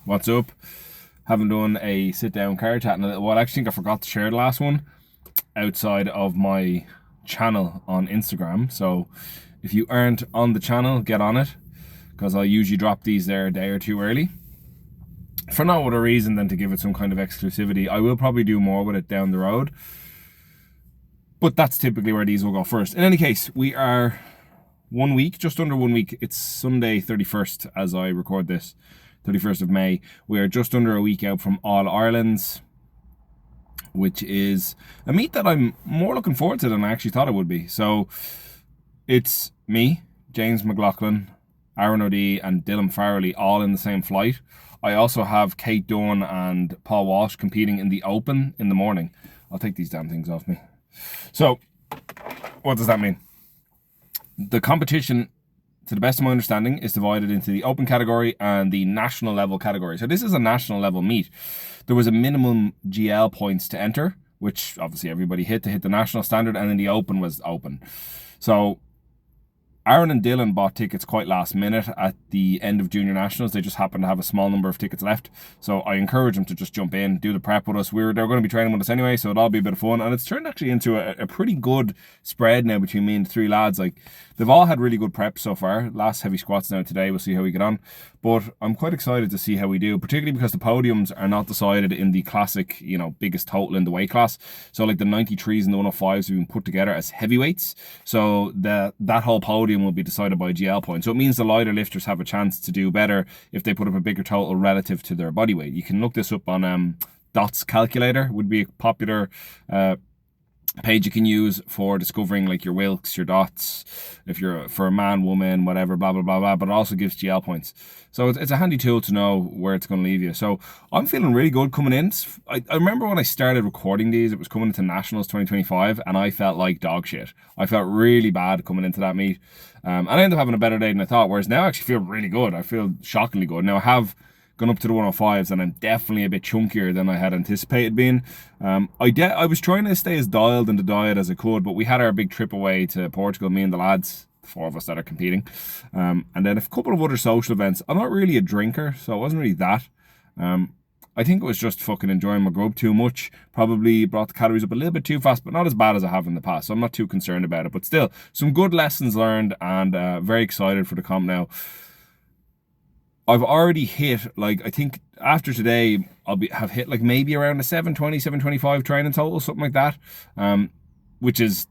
What's up? Haven't done a sit-down car chat in a little while. I actually think I forgot to share the last one outside of my channel on Instagram. So if you aren't on the channel, get on it, because I usually drop these there a day or two early. For no other reason than to give it some kind of exclusivity. I will probably do more with it down the road, but that's typically where these will go first. In any case, we are 1 week, just under 1 week. It's Sunday 31st as I record this, 31st of May. We are just under a week out from All Ireland's, which is a meet that I'm more looking forward to than I actually thought it would be. So it's me, James McLaughlin, Aaron O'Dea and Dylan Farrelly all in the same flight. I also have Kate Dunn and Paul Walsh competing in the Open in the morning. I'll take these damn things off me. So what does that mean? The competition, to the best of my understanding, is divided into the open category and the national level category. So this is a national level meet. There was a minimum GL points to enter, which obviously everybody hit to hit the national standard, and then the open was open. So Aaron and Dylan bought tickets quite last minute at the end of Junior Nationals. They just happened to have a small number of tickets left. So I encourage them to just jump in, do the prep with us. They're going to be training with us anyway, so it'll all be a bit of fun. And it's turned actually into a pretty good spread now between me and the three lads. Like, they've all had really good preps so far. Last heavy squats now today. We'll see how we get on. But I'm quite excited to see how we do, particularly because the podiums are not decided in the classic, biggest total in the weight class. So like the 93s and the 105s have been put together as heavyweights. So that whole podium will be decided by GL points. So it means the lighter lifters have a chance to do better if they put up a bigger total relative to their body weight. You can look this up on Dots Calculator, would be a popular page you can use for discovering like your Wilks, your Dots, if you're for a man, woman, whatever, blah, blah, blah, blah, but it also gives GL points. So it's a handy tool to know where it's going to leave you. So I'm feeling really good coming in. I remember when I started recording these, it was coming into Nationals 2025, and I felt like dog shit. I felt really bad coming into that meet. And I ended up having a better day than I thought, whereas now I actually feel really good. I feel shockingly good. Now I have gone up to the 105s, and I'm definitely a bit chunkier than I had anticipated being. I was trying to stay as dialed in the diet as I could, but we had our big trip away to Portugal, me and the lads, the four of us that are competing, and then a couple of other social events. I'm not really a drinker, so it wasn't really that. I think it was just fucking enjoying my grub too much. Probably brought the calories up a little bit too fast, but not as bad as I have in the past, so I'm not too concerned about it. But still, some good lessons learned, and very excited for the comp now. I've already hit, like, I think after today, have hit like maybe around a 720, 725 training total, something like that, which is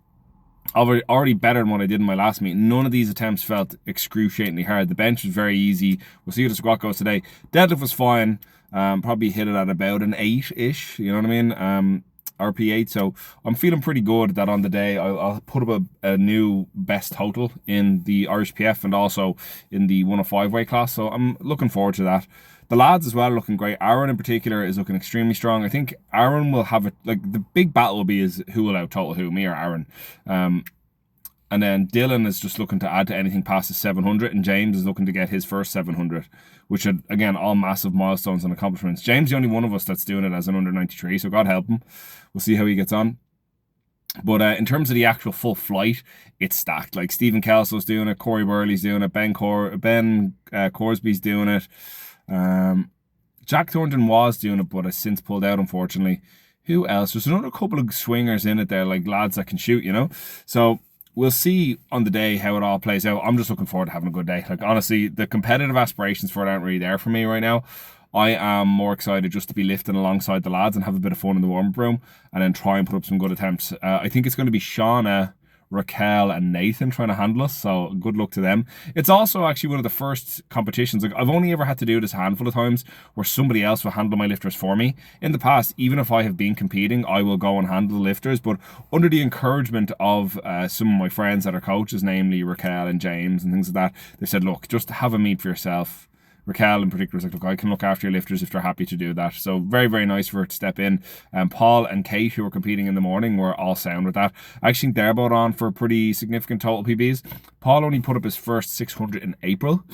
already better than what I did in my last meet. None of these attempts felt excruciatingly hard. The bench was very easy. We'll see how the squat goes today. Deadlift was fine. Probably hit it at about an 8-ish, you know what I mean? RP8, so I'm feeling pretty good that on the day I'll put up a new best total in the Irish PF and also in the 105 weight class, so I'm looking forward to that. The lads as well are looking great. Aaron in particular is looking extremely strong. I think Aaron will have it, like, the big battle will be is who will out total who, me or Aaron. And then Dylan is just looking to add to anything past the 700, and James is looking to get his first 700, which are, again, all massive milestones and accomplishments. James is the only one of us that's doing it as an under 93, so God help him. We'll see how he gets on. But in terms of the actual full flight, it's stacked. Like, Stephen Kelso's doing it, Corey Burley's doing it, Ben Corsby's doing it. Jack Thornton was doing it, but has since pulled out, unfortunately. Who else? There's another couple of swingers in it there, like lads that can shoot, So we'll see on the day how it all plays out. I'm just looking forward to having a good day. Like, honestly, the competitive aspirations for it aren't really there for me right now. I am more excited just to be lifting alongside the lads and have a bit of fun in the warm-up room and then try and put up some good attempts. I think it's going to be Shauna, Raquel and Nathan trying to handle us, so good luck to them. It's also actually one of the first competitions, like, I've only ever had to do this a handful of times where somebody else will handle my lifters for me. In the past, even if I have been competing, I will go and handle the lifters, but under the encouragement of some of my friends that are coaches, namely Raquel and James and things like that, they said, look, just have a meet for yourself. Raquel in particular was like, look, I can look after your lifters if they're happy to do that. So very, very nice for her to step in. Paul and Kate, who were competing in the morning, were all sound with that. I actually think they're both on for pretty significant total PBs. Paul only put up his first 600 in April.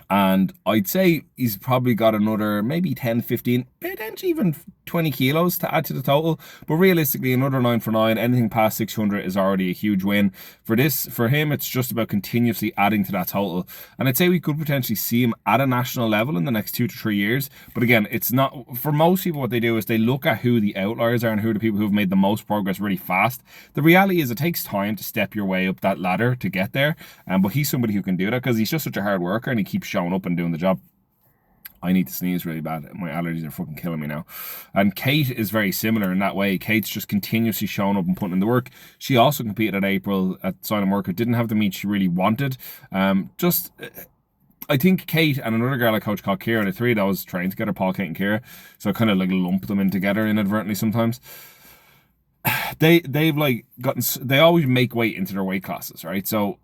And I'd say he's probably got another maybe 10, 15, potentially even 20 kilos to add to the total, but realistically another 9 for 9, anything past 600 is already a huge win. For him it's just about continuously adding to that total, and I'd say we could potentially see him at a national level in the next 2 to 3 years. But again, it's not, for most people what they do is they look at who the outliers are and who are the people who've made the most progress really fast. The reality is it takes time to step your way up that ladder to get there, but he's somebody who can do that because he's just such a hard worker and he keeps showing up and doing the job. I need to sneeze really bad. My allergies are fucking killing me now. And Kate is very similar in that way. Kate's just continuously showing up and putting in the work. She also competed at April at Silent Worker. Didn't have the meet she really wanted. I think Kate and another girl I coach called Kira, the three of those trained together, Paul, Kate and Kira. So I kind of like lump them in together inadvertently sometimes. They've like gotten, they always make weight into their weight classes, right? So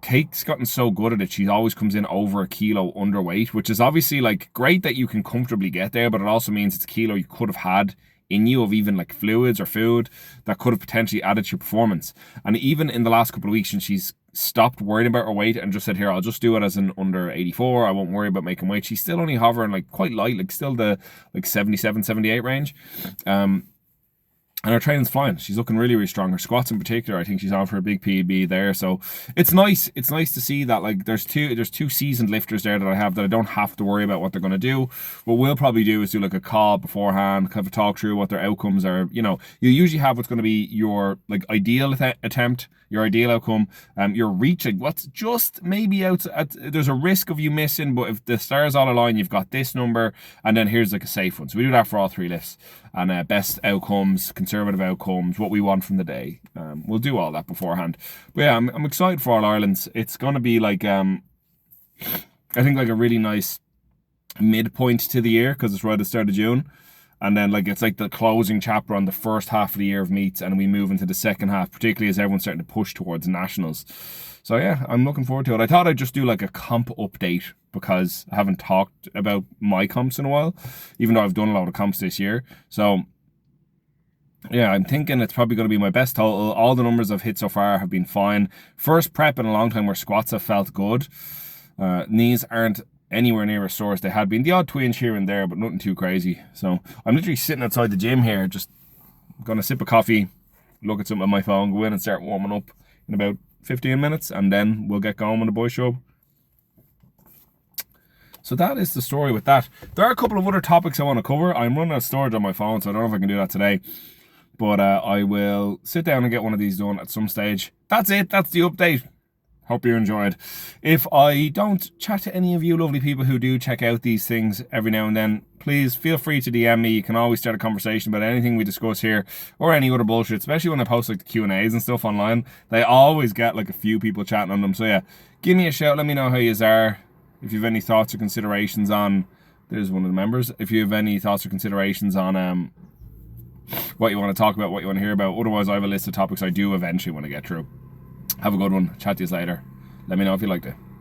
Kate's gotten so good at it, she always comes in over a kilo underweight, which is obviously like great that you can comfortably get there, but it also means it's a kilo you could have had in you of even like fluids or food that could have potentially added to your performance. And even in the last couple of weeks, and she's stopped worrying about her weight and just said, here, I'll just do it as an under 84. I won't worry about making weight. She's still only hovering like quite light, like still the like 77, 78 range. And her training's flying. She's looking really, really strong. Her squats in particular, I think she's on for a big PB there. So it's nice. It's nice to see that like there's two seasoned lifters there that I have that I don't have to worry about what they're going to do. What we'll probably do is do like a call beforehand, kind of a talk through what their outcomes are. You know, you usually have what's going to be your like ideal attempt, your ideal outcome, your reach, like what's just maybe out at, there's a risk of you missing, but if the stars all align, you've got this number, and then here's like a safe one. So we do that for all 3 lifts, and best outcomes, conservative outcomes, what we want from the day. We'll do all that beforehand. But yeah, I'm excited for All Ireland's. It's going to be like, I think like a really nice midpoint to the year because it's right at the start of June. And then like it's like the closing chapter on the first half of the year of meets, and we move into the second half, particularly as everyone's starting to push towards nationals. So yeah, I'm looking forward to it. I thought I'd just do like a comp update because I haven't talked about my comps in a while, even though I've done a lot of comps this year. So yeah, I'm thinking it's probably going to be my best total. All the numbers I've hit so far have been fine. First prep in a long time where squats have felt good. Knees aren't anywhere near as sore as they had been. The odd twinge here and there, but nothing too crazy. So I'm literally sitting outside the gym here, just gonna sip a coffee, look at something on my phone, go in and start warming up in about 15 minutes, and then we'll get going when the boys show up. So that is the story with that. There are a couple of other topics I want to cover. I'm running out of storage on my phone, so I don't know if I can do that today. But I will sit down and get one of these done at some stage. That's it. That's the update. Hope you enjoyed. If I don't chat to any of you lovely people who do check out these things every now and then, please feel free to DM me. You can always start a conversation about anything we discuss here or any other bullshit, especially when I post like the Q&As and stuff online. They always get like a few people chatting on them. So yeah, give me a shout. Let me know how you are. If you have any thoughts or considerations on, there's one of the members. If you have any thoughts or considerations on what you want to talk about, what you want to hear about. Otherwise, I have a list of topics I do eventually want to get through. Have a good one. Chat to you later. Let me know if you liked it.